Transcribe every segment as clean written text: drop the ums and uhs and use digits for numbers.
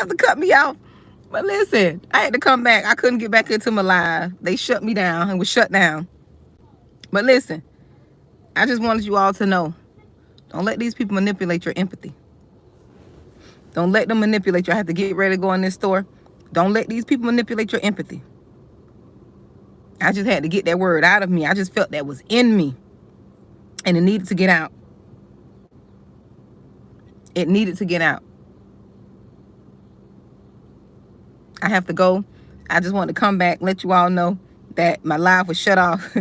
have to cut me off. But listen, I had to come back. I couldn't get back into my live. They shut me down and was shut down. But listen, I just wanted you all to know, don't let these people manipulate your empathy. Don't let them manipulate you. I have to get ready to go in this store. Don't let these people manipulate your empathy. I just had to get that word out of me. I just felt that was in me. And it needed to get out. It needed to get out. I have to go. I just wanted to come back, let you all know that my live was shut off.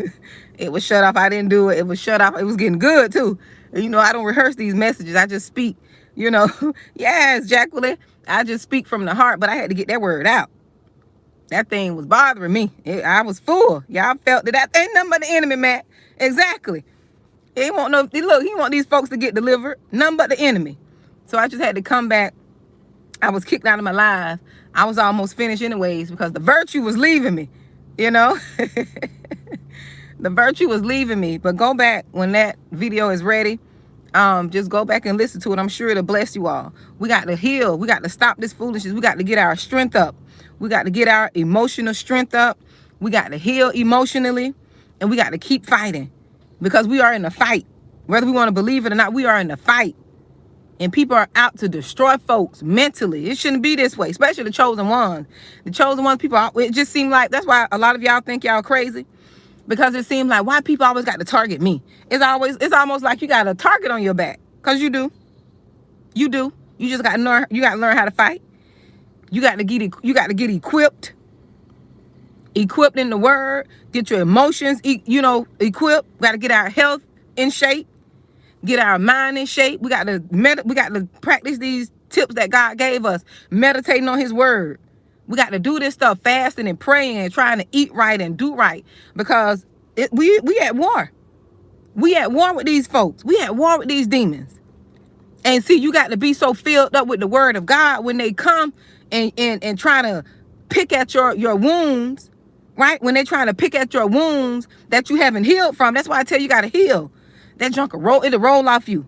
It was shut off. I didn't do it. It was shut off. It was getting good too. You know, I don't rehearse these messages. I just speak, you know. Yes, Jacqueline. I just speak from the heart, but I had to get that word out. That thing was bothering me. I was full. Y'all felt that ain't nothing but the enemy, man. Exactly. He want no, look, he want these folks to get delivered. Nothing but the enemy. So I just had to come back. I was kicked out of my live. I was almost finished anyways because the virtue was leaving me, you know. The virtue was leaving me. But go back when that video is ready. Just go back and listen to it. I'm sure it'll bless you all. We got to heal. We got to stop this foolishness. We got to get our strength up. We got to get our emotional strength up. We got to heal emotionally. And we got to keep fighting. Because we are in a fight. Whether we want to believe it or not, we are in a fight. And people are out to destroy folks mentally. It shouldn't be this way, especially the chosen ones. The chosen ones, people, it just seemed like, that's why a lot of y'all think y'all crazy. Because it seems like, why people always got to target me? It's almost like you got a target on your back. Because you do. You do. You just got to learn how to fight. You got to get equipped. Equipped in the word. Get your emotions, equipped. Got to get our health in shape. Get our mind in shape. We got to practice these tips that God gave us. Meditating on his word. We got to do this stuff, fasting and praying and trying to eat right and do right. Because we at war. We at war with these folks. We at war with these demons. And see, you got to be so filled up with the word of God when they come and try to pick at your wounds, right? When they're trying to pick at your wounds that you haven't healed from. That's why I tell you got to heal. That junk it'll roll off you.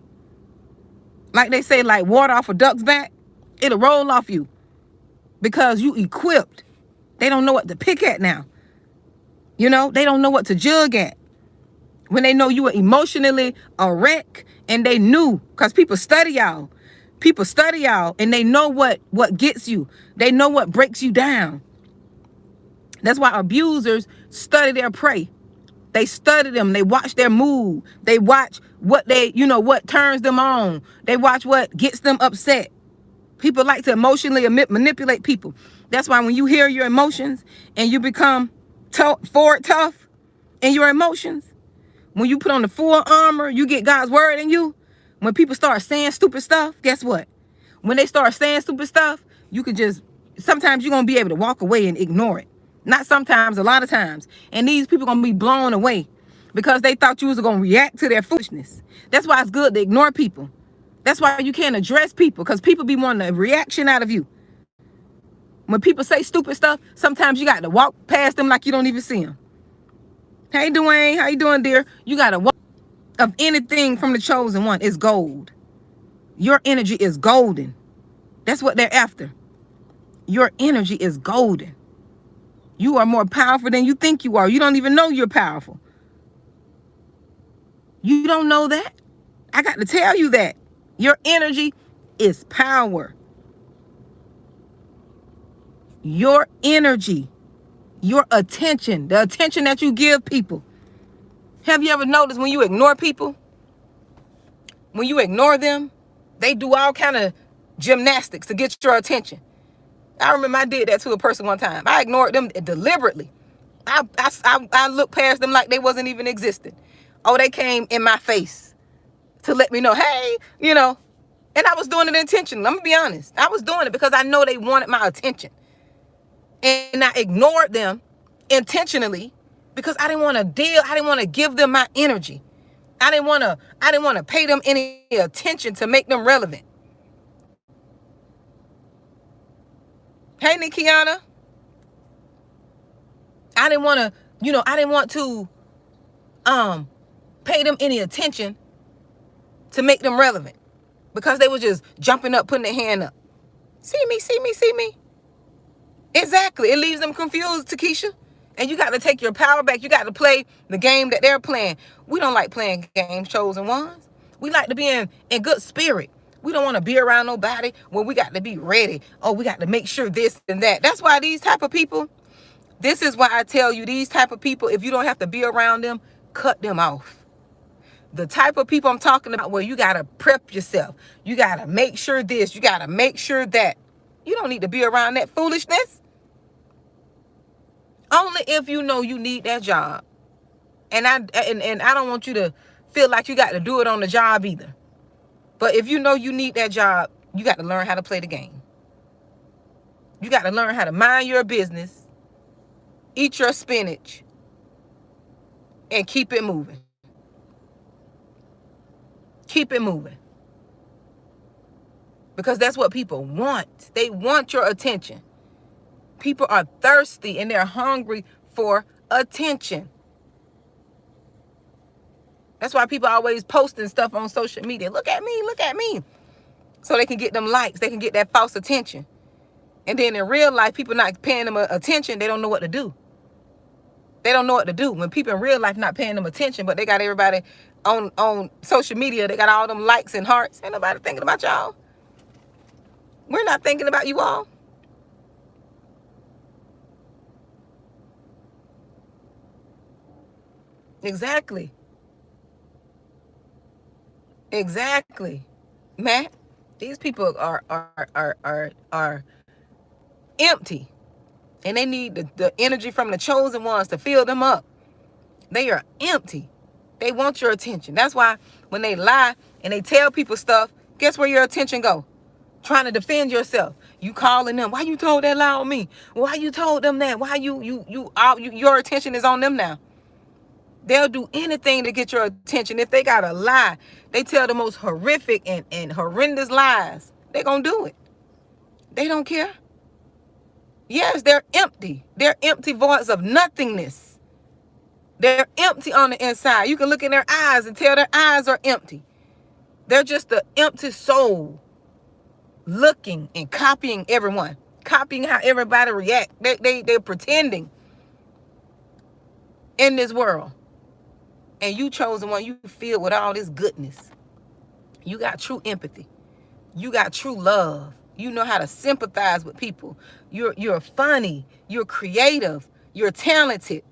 Like they say, like water off a duck's back. It'll roll off you. Because you equipped. They don't know what to pick at now. You know, they don't know what to jug at. When they know you were emotionally a wreck and they knew, because people study y'all. People study y'all and they know what gets you. They know what breaks you down. That's why abusers study their prey. They study them. They watch their mood. They watch what what turns them on. They watch what gets them upset. People like to emotionally manipulate people. That's why when you hear your emotions and you become tough in your emotions, when you put on the full armor, you get God's word in you. When people start saying stupid stuff, guess what? When they start saying stupid stuff, you can sometimes you're going to be able to walk away and ignore it. Not sometimes, a lot of times. And these people going to be blown away because they thought you was going to react to their foolishness. That's why it's good to ignore people. That's why you can't address people, because people be wanting a reaction out of you. When people say stupid stuff, sometimes you got to walk past them like you don't even see them. Hey, Dwayne, how you doing, dear? You got to walk of anything from the chosen one. It's gold. Your energy is golden. That's what they're after. Your energy is golden. You are more powerful than you think you are. You don't even know you're powerful. You don't know that? I got to tell you that. Your energy is power. Your energy, your attention, the attention that you give people. Have you ever noticed when you ignore people? When you ignore them, they do all kind of gymnastics to get your attention. I remember I did that to a person one time. I ignored them deliberately. I looked past them like they wasn't even existing. Oh, they came in my face to let me know, hey, and I was doing it intentionally. Let me be honest. I was doing it because I know they wanted my attention. And I ignored them intentionally because I didn't want to I didn't want to give them my energy. I didn't want to pay them any attention to make them relevant. Hey, Nikiana. I didn't want to pay them any attention to make them relevant because they were just jumping up, putting their hand up. See me, see me, see me. Exactly. It leaves them confused, Takesha. And you got to take your power back. You got to play the game that they're playing. We don't like playing games, chosen ones. We like to be in good spirit. We don't want to be around nobody when we got to be ready. Oh, we got to make sure this and that. That's why these type of people, this is why I tell you, these type of people, if you don't have to be around them, cut them off. The type of people I'm talking about where you got to prep yourself. You got to make sure this. You got to make sure that. You don't need to be around that foolishness. Only if you know you need that job. And I don't want you to feel like you got to do it on the job either. But if you know you need that job, you got to learn how to play the game. You got to learn how to mind your business, eat your spinach, and keep it moving. Keep it moving. Because that's what people want. They want your attention. People are thirsty and they're hungry for attention. That's why people are always posting stuff on social media. Look at me, look at me. So they can get them likes. They can get that false attention. And then in real life, people not paying them attention. They don't know what to do. They don't know what to do. When people in real life not paying them attention, but they got everybody on social media, they got all them likes and hearts. Ain't nobody thinking about y'all. We're not thinking about you all. Exactly. Exactly. Matt, these people are empty. And they need the energy from the chosen ones to fill them up. They are empty. They want your attention. That's why when they lie and they tell people stuff, guess where your attention go? Trying to defend yourself. You calling them. Why you told that lie on me? Why you told them that? Why your attention is on them now. They'll do anything to get your attention. If they got to lie, they tell the most horrific and horrendous lies. They're going to do it. They don't care. Yes, they're empty. They're empty voids of nothingness. They're empty on the inside. You can look in their eyes and tell their eyes are empty. They're just an empty soul looking and copying everyone. Copying how everybody react. They're pretending in this world. And you chosen one, you filled with all this goodness. You got true empathy. You got true love. You know how to sympathize with people. You're funny. You're creative. You're talented.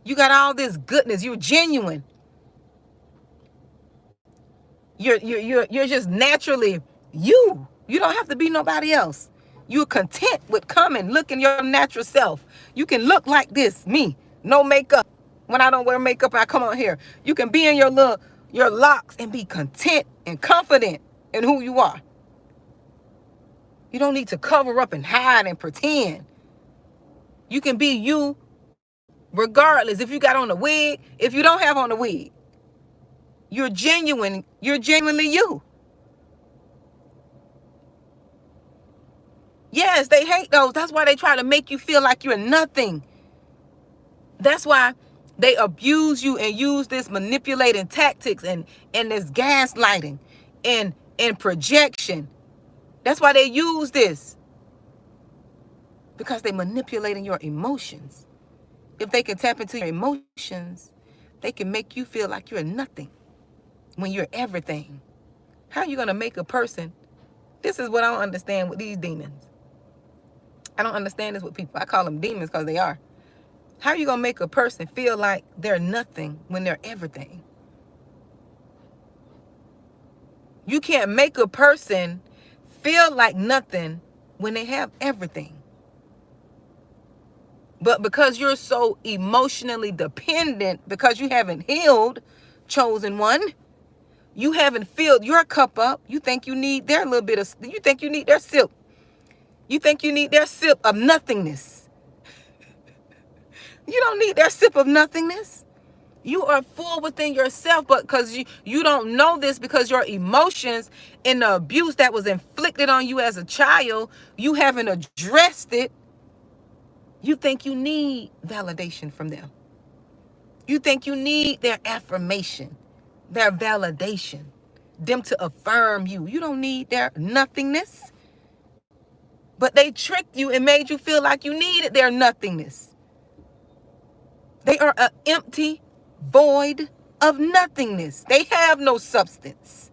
You got all this goodness. You're genuine. You're just naturally you. You don't have to be nobody else. You're content with coming, looking your natural self. You can look like this, me, no makeup. When I don't wear makeup, I come on here. You can be in your locks and be content and confident in who you are. You don't need to cover up and hide and pretend. You can be you regardless. If you got on a wig, if you don't have on a wig, you're genuine. You're genuinely you. Yes, they hate those. That's why they try to make you feel like you're nothing. That's why they abuse you and use this manipulating tactics and this gaslighting and projection. That's why they use this. Because they're manipulating your emotions. If they can tap into your emotions, they can make you feel like you're nothing when you're everything. How are you going to make a person? This is what I don't understand with these demons. I don't understand this with people. I call them demons because they are. How are you going to make a person feel like they're nothing when they're everything? You can't make a person feel like nothing when they have everything. But because you're so emotionally dependent, because you haven't healed, chosen one, you haven't filled your cup up. You think you need their little bit of, you think you need their sip. You think you need their sip of nothingness. You don't need their sip of nothingness. You are full within yourself, but because you don't know this, because your emotions and the abuse that was inflicted on you as a child, you haven't addressed it. You think you need validation from them. You think you need their affirmation, their validation, them to affirm you. You don't need their nothingness. But they tricked you and made you feel like you needed their nothingness. They are an empty void of nothingness. They have no substance.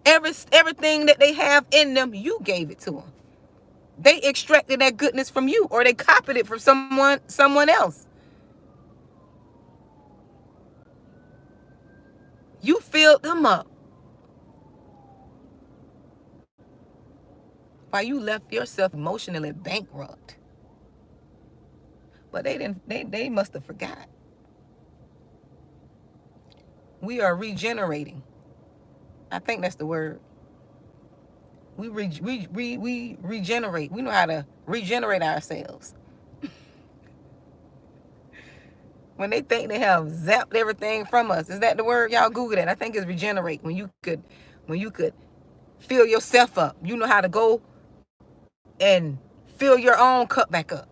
Everything that they have in them, you gave it to them. They extracted that goodness from you, or they copied it from someone else. You filled them up while you left yourself emotionally bankrupt. But they must have forgot. We are regenerating. I think that's the word. We regenerate. We know how to regenerate ourselves. When they think they have zapped everything from us, is that the word? Y'all Google that. I think it's regenerate. When you could fill yourself up. You know how to go and fill your own cup back up.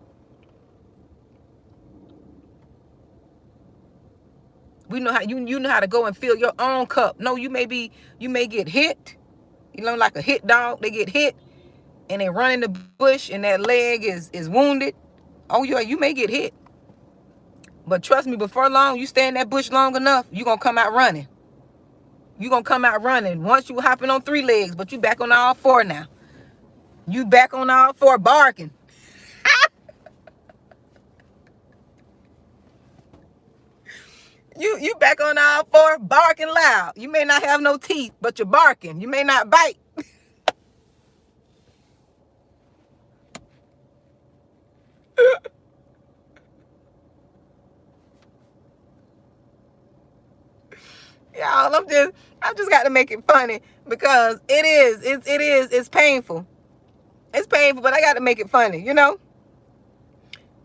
We know how you know how to go and fill your own cup. No, you may get hit. You know, like a hit dog, they get hit and they run in the bush and that leg is wounded. Oh yeah, you may get hit. But trust me, before long, you stay in that bush long enough, you're gonna come out running. You're gonna come out running. Once you hopping on 3 legs, but you back on all 4 now. You back on all 4 barking. You back on all 4 barking loud. You may not have no teeth, but you're barking. You may not bite. Y'all, I just got to make it funny because it's painful. It's painful, but I got to make it funny, you know?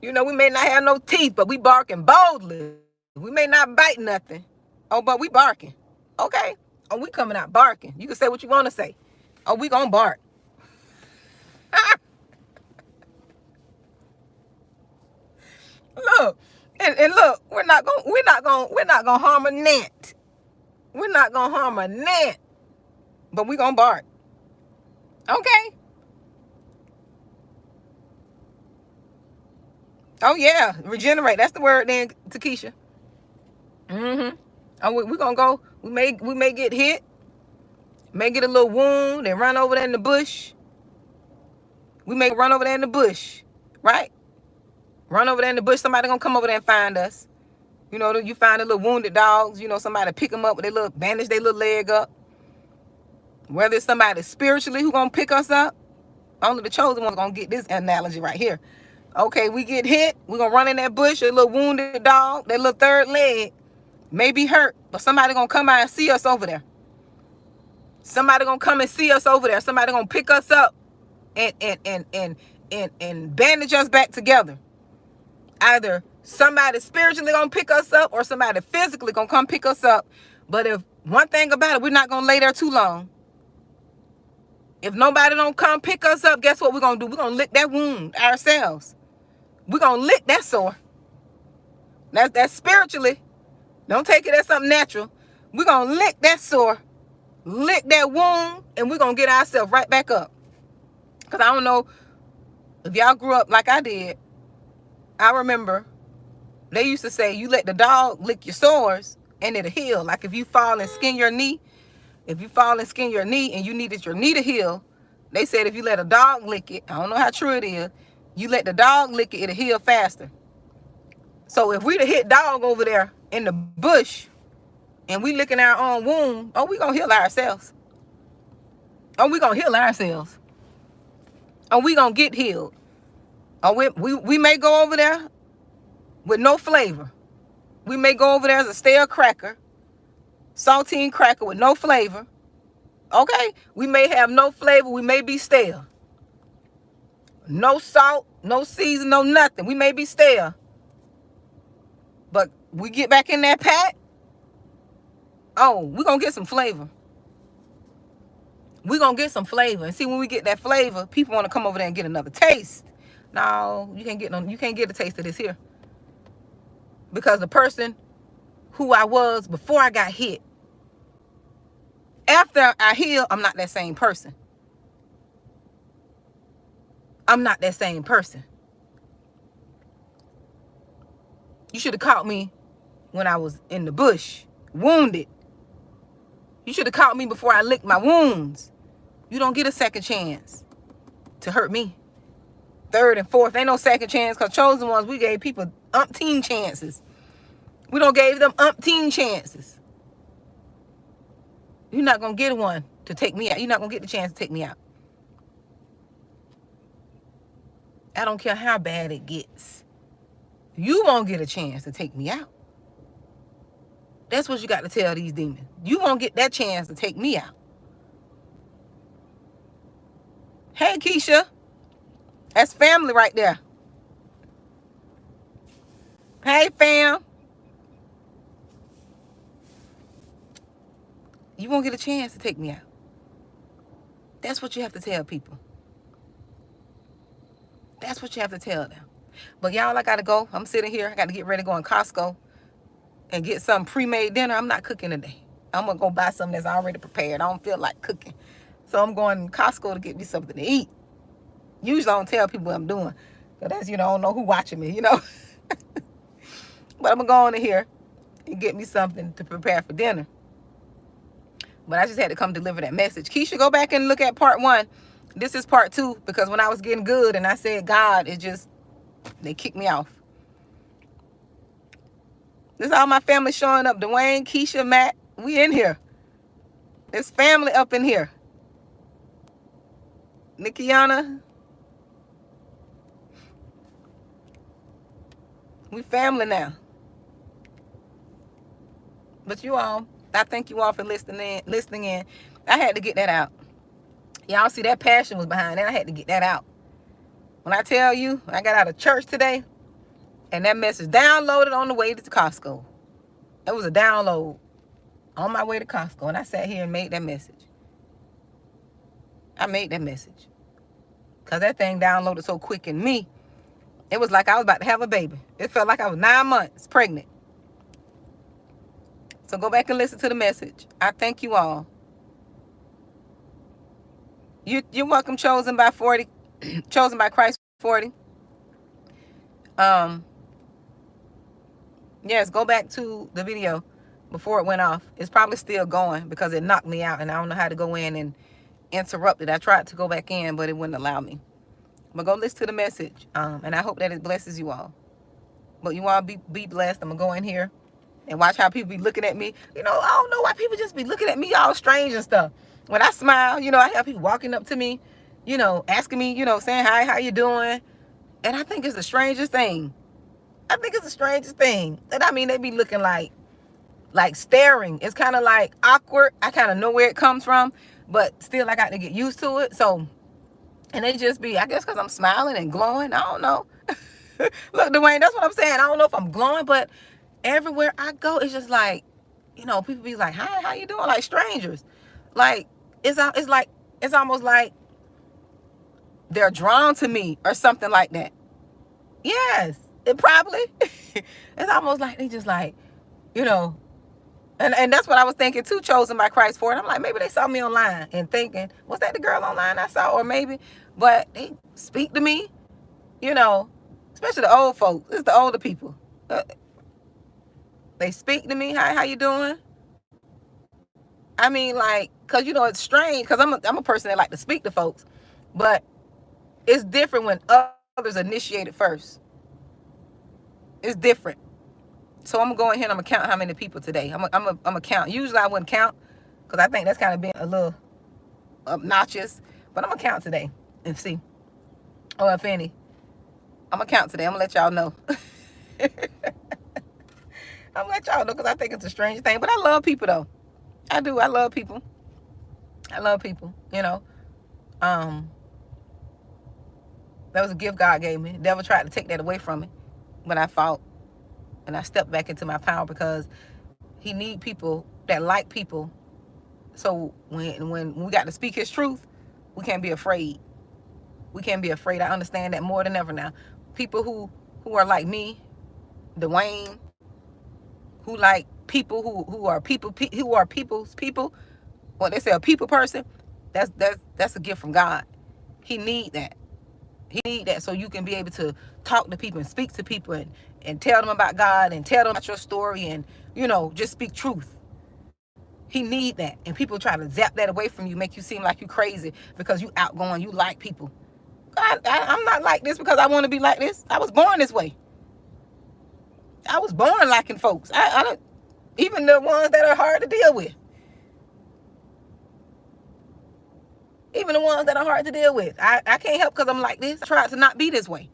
You know, we may not have no teeth, but we barking boldly. We may not bite nothing. Oh, but we barking. Okay? Oh, we coming out barking. You can say what you want to say. Oh, we gonna bark. Look, and look, we're not gonna harm a gnat. We're not gonna harm a gnat, but we gonna bark. Okay? Oh yeah, regenerate. That's the word then, Takesha. Oh, we gonna go. We may get hit, may get a little wound, and run over there in the bush. We may run over there in the bush, right? Run over there in the bush. Somebody gonna come over there and find us. You know, you find the little wounded dogs. You know, somebody pick them up with their little bandage their little leg up. Whether it's somebody spiritually who gonna pick us up, only the chosen ones gonna get this analogy right here. Okay, we get hit. We're gonna run in that bush. A little wounded dog, that little 3rd leg may be hurt, but somebody gonna come out and see us over there. Somebody gonna come and see us over there. Somebody gonna pick us up and bandage us back together. Either somebody spiritually gonna pick us up or somebody physically gonna come pick us up. But if one thing about it, we're not gonna lay there too long. If nobody don't come pick us up, guess what we're gonna do? We're gonna lick that wound ourselves. We're gonna lick that sore. That's spiritually. Don't take it as something natural. We're gonna lick that sore, lick that wound, and we're gonna get ourselves right back up. Because I don't know if y'all grew up like I did. I remember they used to say you let the dog lick your sores and it'll heal. Like if you fall and skin your knee, and you needed your knee to heal, they said if you let a dog lick it, I don't know how true it is, you let the dog lick it, it'll heal faster. So if we'd have hit dog over there in the bush and we licking our own wound, oh, we gonna heal ourselves. Oh, we gonna heal ourselves. Oh, we gonna get healed. Oh, we may go over there with no flavor. We may go over there as a stale cracker, saltine cracker with no flavor. Okay? We may have no flavor. We may be stale. No salt, no season, no nothing. We may be stale. But we get back in that pack. Oh, we're going to get some flavor. We're going to get some flavor. And see, when we get that flavor, people want to come over there and get another taste. No, you can't get a taste of this here. Because the person who I was before I got hit, after I heal, I'm not that same person. I'm not that same person. You should have caught me when I was in the bush, wounded. You should have caught me before I licked my wounds. You don't get a second chance to hurt me. Third and fourth, ain't no second chance, because chosen ones, we gave people umpteen chances. We don't gave them umpteen chances. You're not going to get one to take me out. You're not going to get the chance to take me out. I don't care how bad it gets. You won't get a chance to take me out. That's what you got to tell these demons. You won't get that chance to take me out. Hey, Keisha. That's family right there. Hey, fam. You won't get a chance to take me out. That's what you have to tell people. That's what you have to tell them. But y'all, I got to go. I'm sitting here. I got to get ready to go in Costco and get some pre-made dinner. I'm not cooking today. I'm going to go buy something that's already prepared. I don't feel like cooking. So I'm going to Costco to get me something to eat. Usually I don't tell people what I'm doing. Because that's, I don't know who watching me, But I'm going to go on in here and get me something to prepare for dinner. But I just had to come deliver that message. Keisha, go back and look at part 1. This is part 2, because when I was getting good and I said God, they kicked me off. This is all my family showing up. Dwayne, Keisha, Matt, we in here. There's family up in here. Nikiana. We family now. But you all, I thank you all for listening in. I had to get that out. Y'all see that passion was behind that. I had to get that out. When I tell you, I got out of church today, and that message downloaded on the way to Costco. It was a download on my way to Costco, and I sat here and made that message. I made that message. Because that thing downloaded so quick in me, it was like I was about to have a baby. It felt like I was 9 months pregnant. So go back and listen to the message. I thank you all. You're welcome, Chosen by 40. Chosen by Christ 40. Yes, go back to the video before it went off. It's probably still going because it knocked me out and I don't know how to go in and interrupt it. I tried to go back in, but it wouldn't allow me. But go listen to the message, and I hope that it blesses you all. But you all be blessed. I'm going to go in here and watch how people be looking at me. I don't know why people just be looking at me all strange and stuff. When I smile, I have people walking up to me, asking me, saying, hi, how you doing? And I think it's the strangest thing. And they be looking like staring. It's kind of like awkward. I kind of know where it comes from, but still I got to get used to it. So, and they just be, I guess because I'm smiling and glowing. I don't know. Look, Dwayne, that's what I'm saying. I don't know if I'm glowing, but everywhere I go, it's just like, people be like, hi, how you doing? Like strangers. Like, it's almost like they're drawn to me or something like that. Yes, it probably. It's almost like they just like, and that's what I was thinking too, Chosen by Christ for it. I'm like, maybe they saw me online and thinking, was that the girl online I saw? Or maybe, but they speak to me, especially the old folks. It's the older people. They speak to me. Hi, how you doing? I mean, like, because, it's strange because I'm a person that like to speak to folks. But it's different when others initiate it first. It's different. So I'm going to go in here and I'm going to count how many people today. I'm going to count. Usually I wouldn't count because I think that's kind of being a little obnoxious. But I'm going to count today and see. Or if any. I'm going to count today. I'm going to let y'all know. I'm going to let y'all know because I think it's a strange thing. But I love people, though. I do. I love people. That was a gift God gave me. The devil tried to take that away from me. But I fought. And I stepped back into my power because he need people that like people. So when we got to speak his truth, we can't be afraid. We can't be afraid. I understand that more than ever now. People who are like me, Dwayne, who like people who are people's people. Well, they say a people person. That's a gift from God. He need that. He need that so you can be able to talk to people and speak to people and tell them about God and tell them about your story and, you know, just speak truth. He need that. And people try to zap that away from you, make you seem like you crazy because you outgoing, you like people. I'm not like this because I want to be like this. I was born this way. I was born liking folks. I don't, even the ones that are hard to deal with. Even the ones that are hard to deal with. I can't help because I'm like this. I tried to not be this way.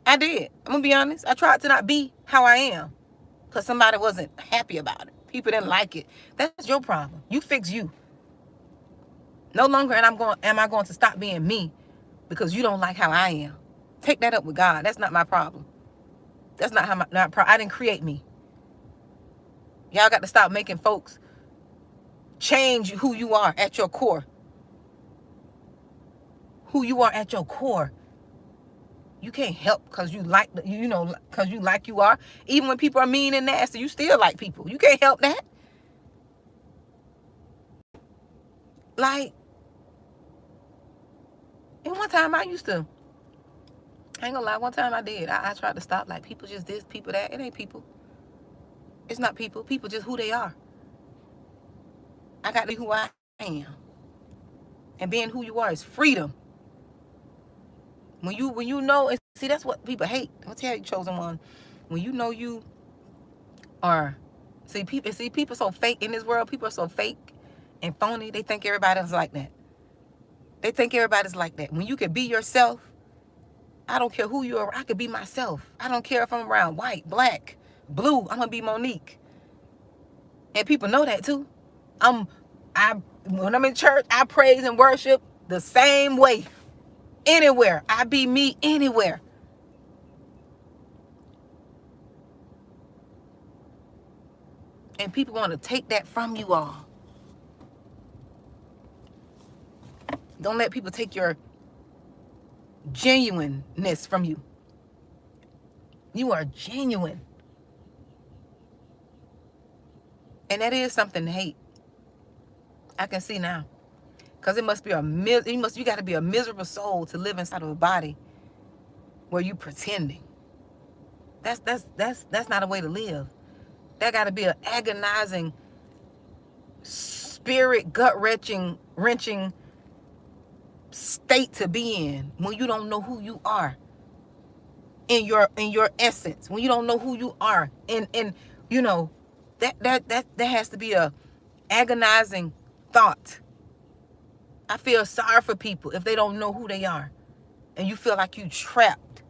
I did. I'm going to be honest. I tried to not be how I am because somebody wasn't happy about it. People didn't like it. That's your problem. You fix you. No longer am I going to stop being me because you don't like how I am. Take that up with God. That's not my problem. That's not how I didn't create me. Y'all got to stop making folks change who you are at your core. Who you are at your core. You can't help because you like, you know, because you like you are. Even when people are mean and nasty, you still like people. You can't help that. Like, and one time I ain't gonna lie, one time I did. I tried to stop, like, people just this, people that. It ain't people. It's not people. People just who they are. I got to be who I am. And being who you are is freedom. When you know, and see, that's what people hate. I'll tell you, chosen one. When you know you are, people so fake in this world. People are so fake and phony. They think everybody's like that. They think everybody's like that. When you can be yourself, I don't care who you are. I could be myself. I don't care if I'm around white, black, blue. I'm gonna be Monique. And people know that too. When I'm in church, I praise and worship the same way. Anywhere. I be me anywhere. And people want to take that from you all. Don't let people take your genuineness from you. You are genuine. And that is something to hate. I can see now. Because it must be you got to be a miserable soul to live inside of a body where you pretending. That's not a way to live. That got to be an agonizing, spirit gut wrenching state to be in when you don't know who you are in your essence. When you don't know who you are in you know, that has to be a agonizing thought. I feel sorry for people if they don't know who they are and you feel like you trapped.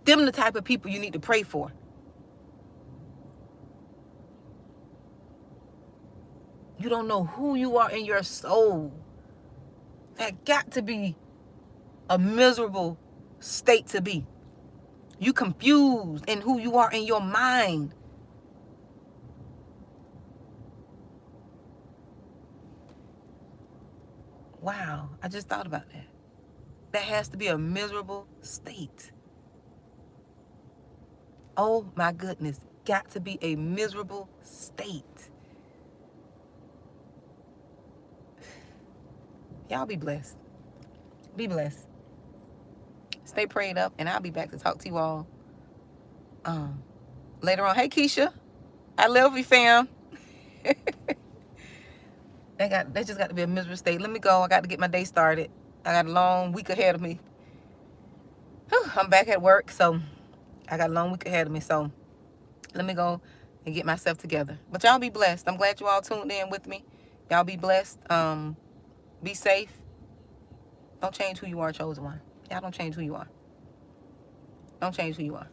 Them the type of people you need to pray for. You don't know who you are in your soul. That got to be a miserable state to be. You confused in who you are in your mind. Wow, I just thought about that. That has to be a miserable state. Oh my goodness, got to be a miserable state. Y'all be blessed. Be blessed. Stay prayed up, and I'll be back to talk to you all later on. Hey, Keisha. I love you, fam. That just got to be a miserable state. Let me go. I got to get my day started. I got a long week ahead of me. Whew, I'm back at work, so I got a long week ahead of me. So let me go and get myself together. But y'all be blessed. I'm glad you all tuned in with me. Y'all be blessed. Be safe. Don't change who you are, chosen one. Y'all don't change who you are. Don't change who you are.